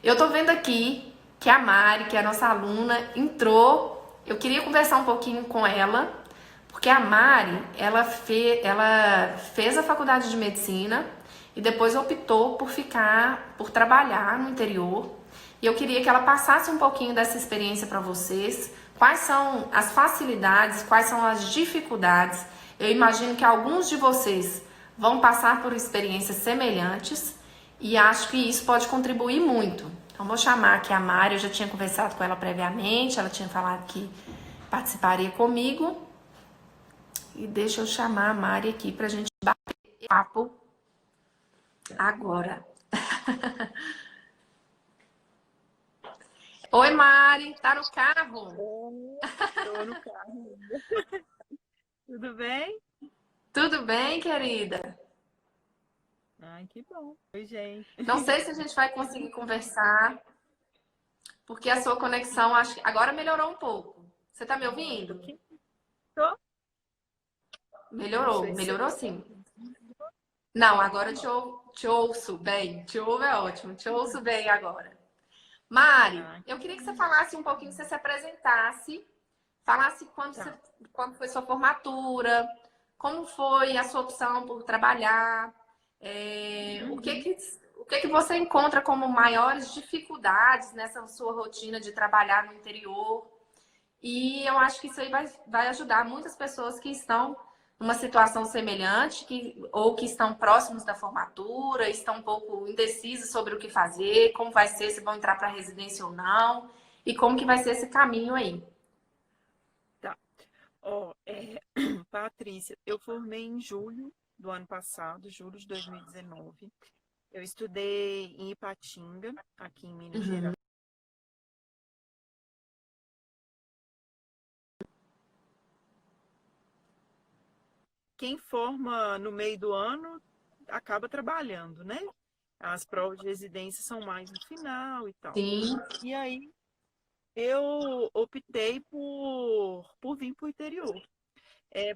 Eu tô vendo aqui que a Mari, que é a nossa aluna, entrou. Eu queria conversar um pouquinho com ela, porque a Mari, ela fez a faculdade de medicina e depois optou por trabalhar no interior. E eu queria que ela passasse um pouquinho dessa experiência para vocês. Quais são as facilidades, quais são as dificuldades. Eu imagino que alguns de vocês vão passar por experiências semelhantes e acho que isso pode contribuir muito. Então, vou chamar aqui a Mari. Eu já tinha conversado com ela previamente, ela tinha falado que participaria comigo. E deixa eu chamar a Mari aqui pra gente bater papo agora. Oi, Mari, tá no carro? Tô no carro ainda. Tudo bem? Tudo bem, querida? Ai, que bom. Oi, gente. Não sei se a gente vai conseguir conversar, porque a sua conexão acho que agora melhorou um pouco. Você tá me Tô ouvindo? aqui. Tô. Não Melhorou, sei se você melhorou tá. sim. Não, agora te ouço bem. Te ouvo é ótimo. Te ouço bem agora. Mari, Ah, eu queria que você falasse um pouquinho, você se apresentasse, falasse tá. quando foi sua formatura, como foi a sua opção por trabalhar, Uhum. o que que você encontra como maiores dificuldades nessa sua rotina de trabalhar no interior. E eu acho que isso aí vai ajudar muitas pessoas que estão numa situação semelhante, ou que estão próximos da formatura, estão um pouco indecisos sobre o que fazer, como vai ser, se vão entrar para a residência ou não, e como que vai ser esse caminho aí. Tá. Ó, Patrícia, eu formei em julho do ano passado, julho de 2019. Eu estudei em Ipatinga, aqui em Minas Gerais. Quem forma no meio do ano acaba trabalhando, né? As provas de residência são mais no final e tal. Sim. E aí eu optei por vir para o interior.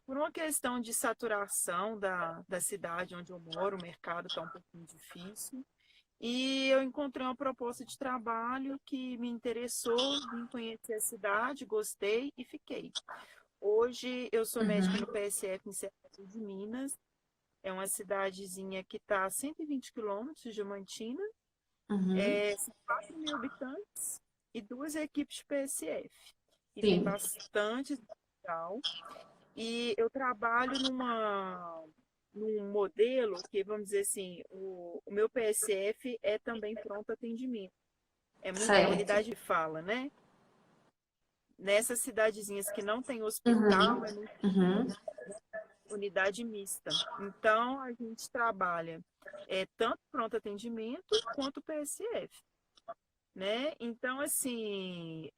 Por uma questão de saturação da cidade onde eu moro, o mercado está um pouquinho difícil. E eu encontrei uma proposta de trabalho que me interessou, vim conhecer a cidade, gostei e fiquei. Hoje eu sou médica no PSF em Serra de Minas. É uma cidadezinha que está a 120 quilômetros de Diamantina. Uhum. São 4 mil habitantes e duas equipes de PSF. E tem Sim. bastante hospital. E eu trabalho num modelo que, vamos dizer assim, o meu PSF é também pronto atendimento. É Certo. unidade de fala, né? Nessas cidadezinhas que não tem Uhum. hospital, é muito Uhum. unidade mista. Então, a gente trabalha tanto pronto atendimento quanto PSF, né? Então, assim,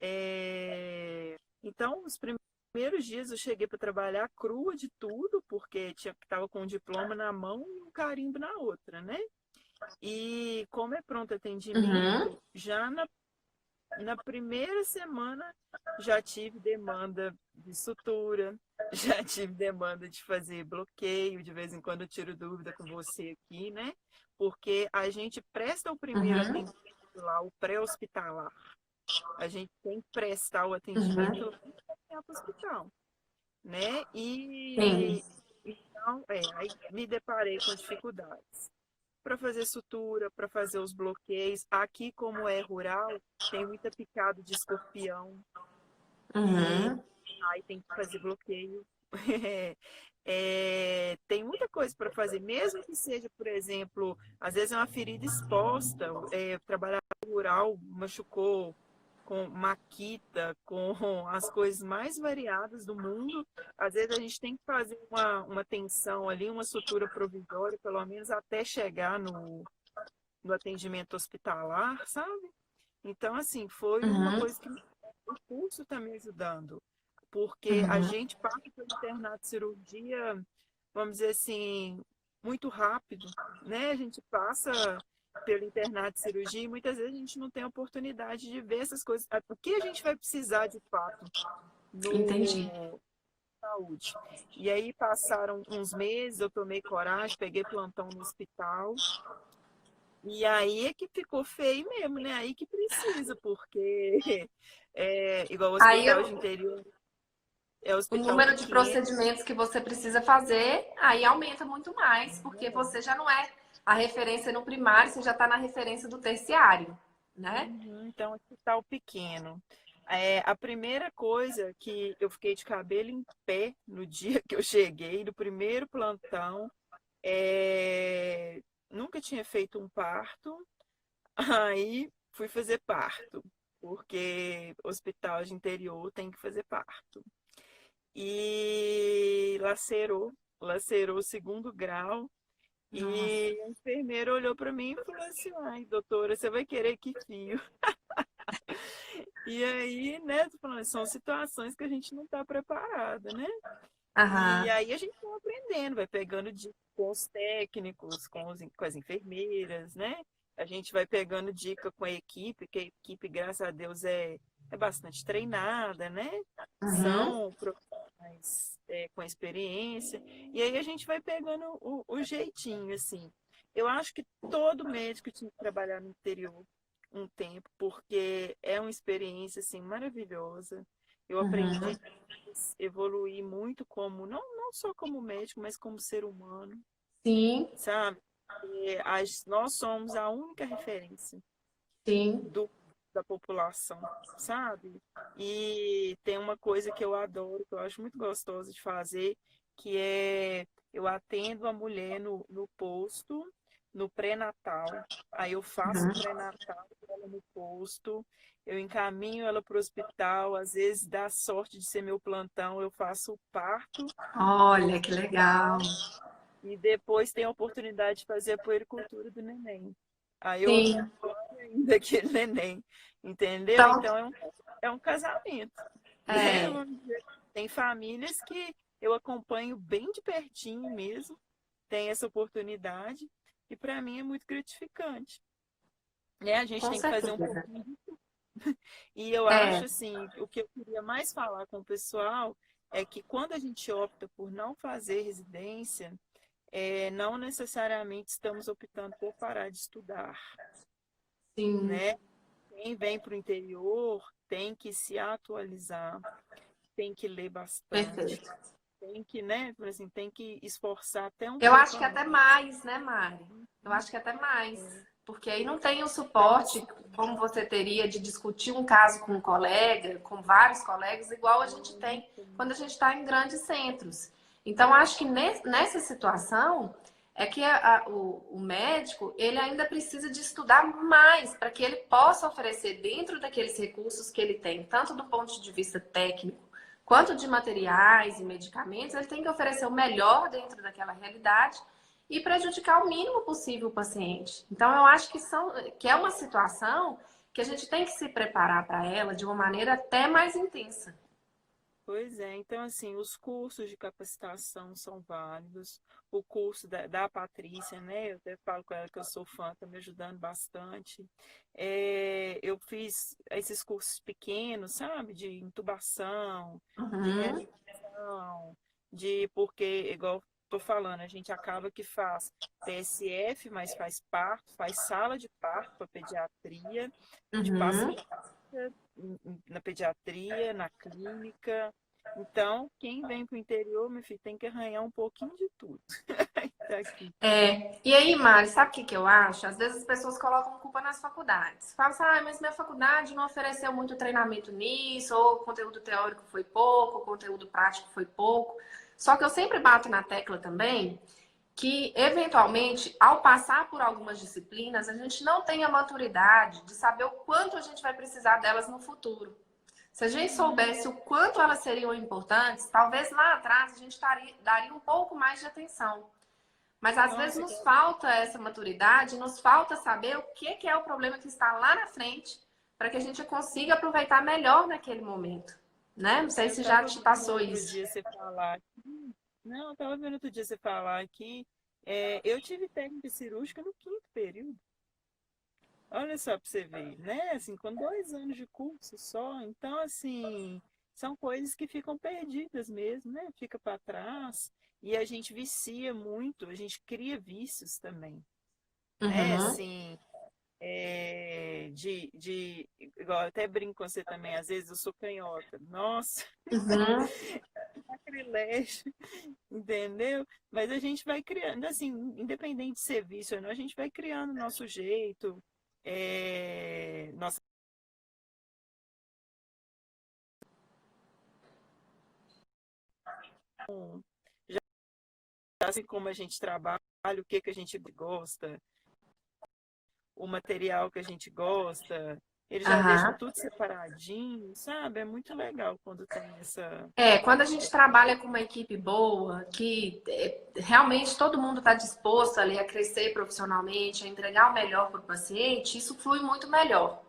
então, os primeiros dias eu cheguei para trabalhar crua de tudo, porque estava com um diploma na mão e um carimbo na outra, né? E como é pronto Uhum. atendimento, na primeira semana já tive demanda de sutura, já tive demanda de fazer bloqueio, de vez em quando eu tiro dúvida com você aqui, né? Porque a gente presta o primeiro Uhum. atendimento lá, o pré-hospitalar. A gente tem que prestar o atendimento Uhum. lá no hospital, né? Sim. E então, aí me deparei com dificuldades para fazer sutura, para fazer os bloqueios. Aqui, como é rural, tem muita picada de escorpião e Uhum. aí tem que fazer bloqueio. Tem muita coisa para fazer, mesmo que seja, por exemplo, às vezes é uma ferida exposta, trabalhar rural machucou com maquita, com as coisas mais variadas do mundo. Às vezes a gente tem que fazer uma tensão ali, uma sutura provisória, pelo menos até chegar no atendimento hospitalar, sabe? Então, assim, foi uma Uhum. coisa que o curso está me ajudando, porque a Uhum. gente passa pelo internato de cirurgia, vamos dizer assim, muito rápido, né? A gente passa pelo internato de cirurgia e muitas vezes a gente não tem a oportunidade de ver essas coisas. O que a gente vai precisar de fato Entendi. no saúde? E aí passaram uns meses, eu tomei coragem, peguei plantão no hospital E aí é que ficou feio mesmo, né? Aí que precisa, porque igual o Aí hospital de interior é o hospital número de pequeno. procedimentos que você precisa fazer, aí aumenta muito mais, porque você já não é a referência no primário, você já está na referência do terciário, né? Uhum, então, hospital pequeno. A primeira coisa que eu fiquei de cabelo em pé no dia que eu cheguei, no primeiro plantão, nunca tinha feito um parto, aí fui fazer parto, porque hospital de interior tem que fazer parto. E lacerou o segundo grau. Nossa. E a enfermeira olhou para mim e falou assim: ai, doutora, você vai querer que fio? E aí, né, tô falando, são situações que a gente não está preparada, né? E Aham. aí a gente vai aprendendo, vai pegando dica com os técnicos, com as enfermeiras, né? A gente vai pegando dica com a equipe, que a equipe, graças a Deus, é bastante treinada, né? Uhum. São profissionais com experiência. E aí a gente vai pegando o jeitinho, assim. Eu acho que todo médico tinha que trabalhar no interior um tempo, porque é uma experiência, assim, maravilhosa. Eu aprendi Uhum. evoluir muito como, não só como médico, mas como ser humano, Sim, sabe? Nós somos a única referência sim. do, da população, sabe? E tem uma coisa que eu adoro, que eu acho muito gostoso de fazer, que é eu atendo a mulher no posto, no pré-natal. Aí eu faço o Uhum. pré-natal com ela no posto, eu encaminho ela para o hospital, às vezes dá sorte de ser meu plantão, eu faço o parto no Olha que legal. hospital e depois tem a oportunidade de fazer a puericultura do neném. Aí eu Sim. acompanho ainda aquele neném, entendeu? Então, Então é um casamento, né? é, Vamos dizer. Tem famílias que eu acompanho bem de pertinho mesmo, tem essa oportunidade, e para mim é muito gratificante, né? A gente com tem que fazer um certeza. pouquinho. E eu acho É, assim, o que eu queria mais falar com o pessoal é que quando a gente opta por não fazer residência, não necessariamente estamos optando por parar de estudar, sim, né? Quem vem para o interior tem que se atualizar, tem que ler bastante, perfeito. tem que, né, por assim, tem que esforçar até um Eu pouco acho que a até mais. mais, né, Mari? Eu acho que até mais. É. Porque aí não tem o Então, suporte como você teria de discutir um caso com um colega, com vários colegas, igual a gente tem quando a gente está em grandes centros. Então, acho que nessa situação é que o médico ele ainda precisa de estudar mais para que ele possa oferecer dentro daqueles recursos que ele tem, tanto do ponto de vista técnico quanto de materiais e medicamentos, ele tem que oferecer o melhor dentro daquela realidade e prejudicar o mínimo possível o paciente. Então, eu acho que é uma situação que a gente tem que se preparar para ela de uma maneira até mais intensa. pois é, então assim, os cursos de capacitação são válidos. O curso da Patrícia, né? Eu até falo com ela que eu sou fã, está me ajudando bastante. Eu fiz esses cursos pequenos, sabe? De intubação, de Uhum, reanimação, porque, igual estou falando, a gente acaba que faz PSF, mas faz parto, faz sala de parto para pediatria, a gente passa uhum. na pediatria, na clínica. Então, quem vem para o interior, meu filho, tem que arranhar um pouquinho de tudo. Daqui. E aí, Mari, sabe o que eu acho? Às vezes as pessoas colocam culpa nas faculdades. Falam assim, ah, mas minha faculdade não ofereceu muito treinamento nisso, ou o conteúdo teórico foi pouco, o conteúdo prático foi pouco. Só que eu sempre bato na tecla também que, eventualmente, ao passar por algumas disciplinas, a gente não tem a maturidade de saber o quanto a gente vai precisar delas no futuro. Se a gente Uhum. soubesse o quanto elas seriam importantes, talvez lá atrás a gente daria um pouco mais de atenção. Mas às vezes Nossa, nos falta essa maturidade, nos falta saber o que é o problema que está lá na frente, para que a gente consiga aproveitar melhor naquele momento. Né? Não sei eu se já estava te vendo passou outro isso. dia você falar aqui. Não, eu estava vendo outro dia você falar aqui. Eu tive técnica cirúrgica no quinto período. Olha só para você ver, né? Assim, com 2 anos de curso só. Então, assim, são coisas que ficam perdidas mesmo, né? Fica para trás. E a gente vicia muito, a gente cria vícios também, né? Uhum. Assim, igual eu até brinco com você também, às vezes eu sou canhota. Nossa, Uhum. sacrilégio, entendeu? Mas a gente vai criando, assim, independente de ser vício ou não, a gente vai criando nosso jeito, nossa, já assim como a gente trabalha, o que que a gente gosta, o material que a gente gosta, ele já deixa Aham. tudo separadinho, sabe? É muito legal quando tem essa. Quando a gente trabalha com uma equipe boa, que realmente todo mundo está disposto ali a crescer profissionalmente, a entregar o melhor para o paciente, isso flui muito melhor.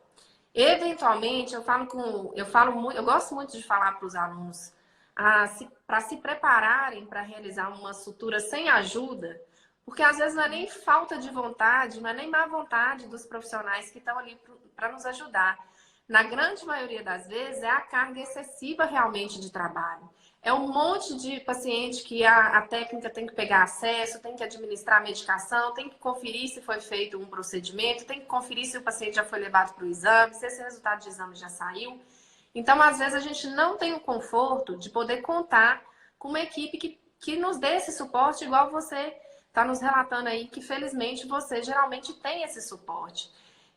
Eventualmente, eu gosto muito de falar para os alunos para se prepararem para realizar uma sutura sem ajuda, porque às vezes não é nem falta de vontade, não é nem má vontade dos profissionais que estão ali para nos ajudar. Na grande maioria das vezes, é a carga excessiva realmente de trabalho. É um monte de paciente que a técnica tem que pegar acesso, tem que administrar a medicação, tem que conferir se foi feito um procedimento, tem que conferir se o paciente já foi levado para o exame, se esse resultado de exame já saiu. Então, às vezes, a gente não tem o conforto de poder contar com uma equipe que nos dê esse suporte, igual você está nos relatando aí, que felizmente você geralmente tem esse suporte.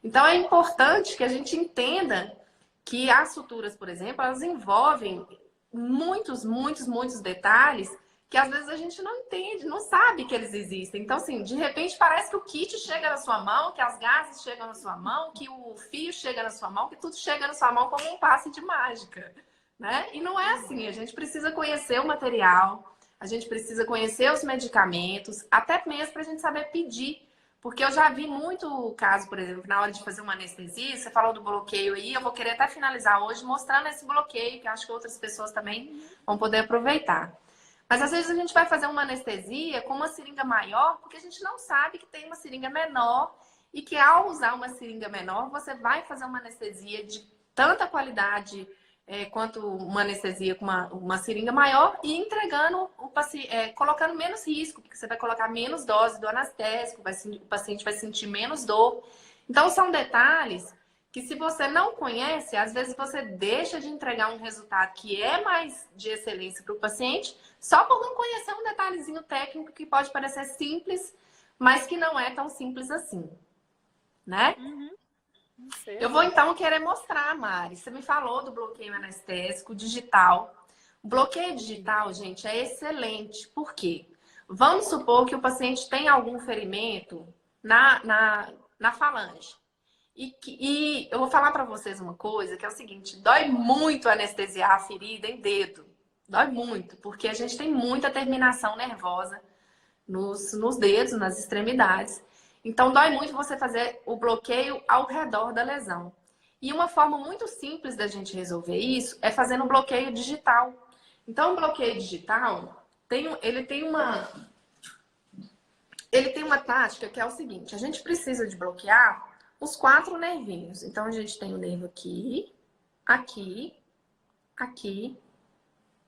Então, é importante que a gente entenda que as suturas, por exemplo, elas envolvem muitos detalhes que às vezes a gente não entende, não sabe que eles existem. Então, assim, de repente parece que o kit chega na sua mão, que as gases chegam na sua mão, que o fio chega na sua mão, que tudo chega na sua mão como um passe de mágica, né? E não é assim, a gente precisa conhecer o material, a gente precisa conhecer os medicamentos, até mesmo para a gente saber pedir. Porque eu já vi muito caso, por exemplo, na hora de fazer uma anestesia, você falou do bloqueio aí, eu vou querer até finalizar hoje mostrando esse bloqueio, que eu acho que outras pessoas também vão poder aproveitar. Mas às vezes a gente vai fazer uma anestesia com uma seringa maior, porque a gente não sabe que tem uma seringa menor e que ao usar uma seringa menor, você vai fazer uma anestesia de tanta qualidade quanto uma anestesia com uma seringa maior e entregando o paciente, colocando menos risco, porque você vai colocar menos dose do anestésico, o paciente vai sentir menos dor. Então, são detalhes que se você não conhece, às vezes você deixa de entregar um resultado que é mais de excelência para o paciente, só por não conhecer um detalhezinho técnico que pode parecer simples, mas que não é tão simples assim, né? Uhum, Eu vou certo. então querer mostrar, Mari. Você me falou do bloqueio anestésico digital. O bloqueio digital, gente, é excelente. Por quê? Vamos supor que o paciente tem algum ferimento na falange. E eu vou falar para vocês uma coisa que é o seguinte: dói muito anestesiar a ferida em dedo. Dói muito, porque a gente tem muita terminação nervosa nos dedos, nas extremidades. Então, dói muito você fazer o bloqueio ao redor da lesão. E uma forma muito simples da gente resolver isso é fazendo um bloqueio digital. Então, o bloqueio digital, ele tem uma tática que é o seguinte: a gente precisa de bloquear os 4 nervinhos. Então, a gente tem o nervo aqui, aqui, aqui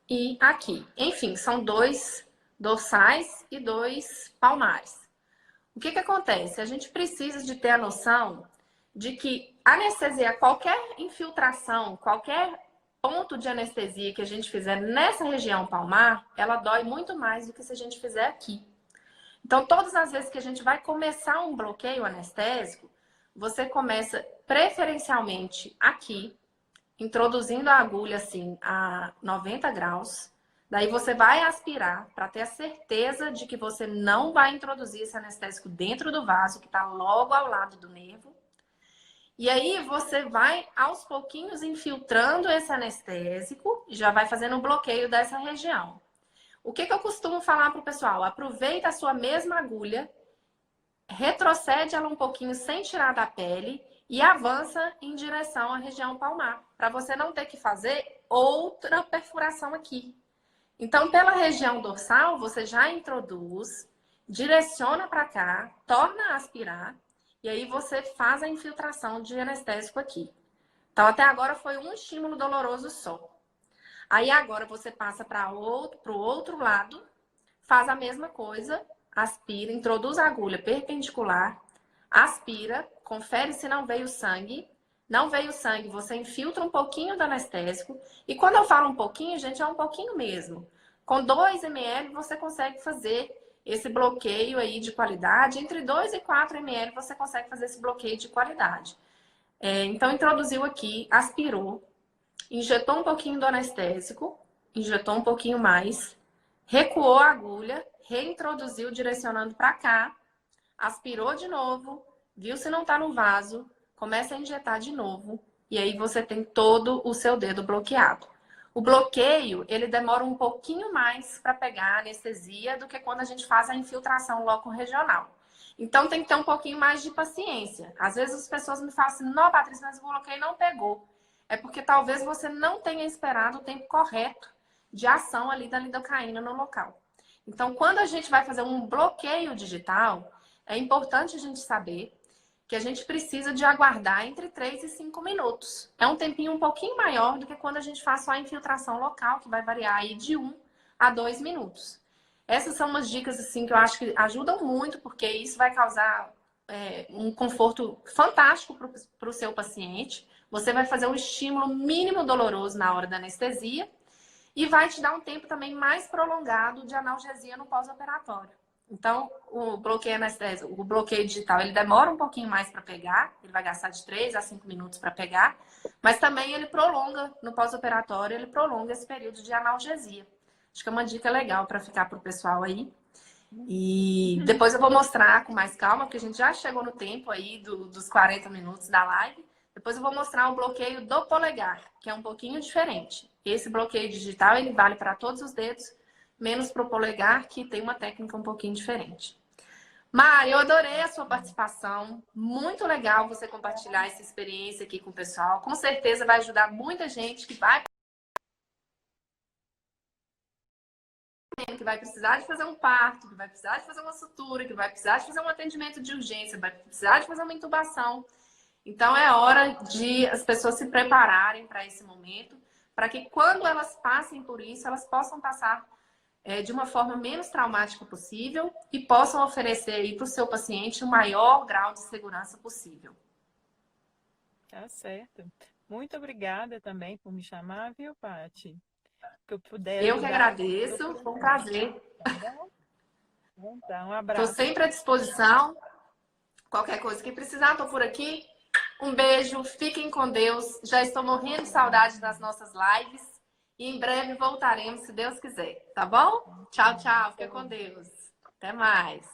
e aqui. Enfim, são 2 dorsais e 2 palmares. O que acontece? A gente precisa de ter a noção de que anestesiar qualquer infiltração, qualquer ponto de anestesia que a gente fizer nessa região palmar, ela dói muito mais do que se a gente fizer aqui. Então, todas as vezes que a gente vai começar um bloqueio anestésico, você começa preferencialmente aqui, introduzindo a agulha assim a 90 graus. Daí você vai aspirar para ter a certeza de que você não vai introduzir esse anestésico dentro do vaso, que está logo ao lado do nervo. E aí você vai aos pouquinhos infiltrando esse anestésico e já vai fazendo o bloqueio dessa região. O que eu costumo falar para o pessoal? Aproveita a sua mesma agulha, retrocede ela um pouquinho sem tirar da pele e avança em direção à região palmar, para você não ter que fazer outra perfuração aqui. Então, pela região dorsal, você já introduz, direciona para cá, torna a aspirar e aí você faz a infiltração de anestésico aqui. Então, até agora foi um estímulo doloroso só. Aí agora você passa para o outro lado, faz a mesma coisa, aspira, introduz a agulha perpendicular, aspira, confere se não veio sangue. Não veio sangue, você infiltra um pouquinho do anestésico. E quando eu falo um pouquinho, gente, é um pouquinho mesmo. Com 2 ml você consegue fazer esse bloqueio aí de qualidade. Entre 2 e 4 ml você consegue fazer esse bloqueio de qualidade. Então, introduziu aqui, aspirou, injetou um pouquinho do anestésico, injetou um pouquinho mais, recuou a agulha, reintroduziu direcionando para cá, aspirou de novo, viu se não está no vaso, começa a injetar de novo e aí você tem todo o seu dedo bloqueado. O bloqueio, ele demora um pouquinho mais para pegar a anestesia do que quando a gente faz a infiltração loco-regional. Então tem que ter um pouquinho mais de paciência. Às vezes as pessoas me falam assim, não, Patrícia, mas o bloqueio não pegou. É porque talvez você não tenha esperado o tempo correto de ação ali da lidocaína no local. Então, quando a gente vai fazer um bloqueio digital, é importante a gente saber que a gente precisa de aguardar entre 3 e 5 minutos. É um tempinho um pouquinho maior do que quando a gente faz só a infiltração local, que vai variar aí de 1 a 2 minutos. Essas são umas dicas assim que eu acho que ajudam muito, porque isso vai causar um conforto fantástico para o seu paciente. Você vai fazer um estímulo mínimo doloroso na hora da anestesia e vai te dar um tempo também mais prolongado de analgesia no pós-operatório. Então, o bloqueio anestésico, o bloqueio digital, ele demora um pouquinho mais para pegar, ele vai gastar de 3 a 5 minutos para pegar, mas também ele prolonga, no pós-operatório, ele prolonga esse período de analgesia. Acho que é uma dica legal para ficar para o pessoal aí. E depois eu vou mostrar com mais calma, porque a gente já chegou no tempo aí dos 40 minutos da live. Depois eu vou mostrar o bloqueio do polegar, que é um pouquinho diferente. Esse bloqueio digital, ele vale para todos os dedos, menos para o polegar, que tem uma técnica um pouquinho diferente. Mari, eu adorei a sua participação. Muito legal você compartilhar essa experiência aqui com o pessoal. Com certeza vai ajudar muita gente que vai precisar de fazer um parto, que vai precisar de fazer uma sutura, que vai precisar de fazer um atendimento de urgência, vai precisar de fazer uma intubação. Então é hora de as pessoas se prepararem para esse momento, para que quando elas passem por isso, elas possam passar de uma forma menos traumática possível e possam oferecer aí para o seu paciente o maior grau de segurança possível. Tá certo. Muito obrigada também por me chamar, viu, Paty? Que eu puder Eu que ajudar. agradeço, foi um prazer. Então, um Estou abraço. sempre à disposição. Qualquer coisa que precisar, estou por aqui. Um beijo, fiquem com Deus. Já estou morrendo de saudade das nossas lives. E em breve voltaremos, se Deus quiser. Tá bom? Tchau, tchau. Fica com Deus. Até mais.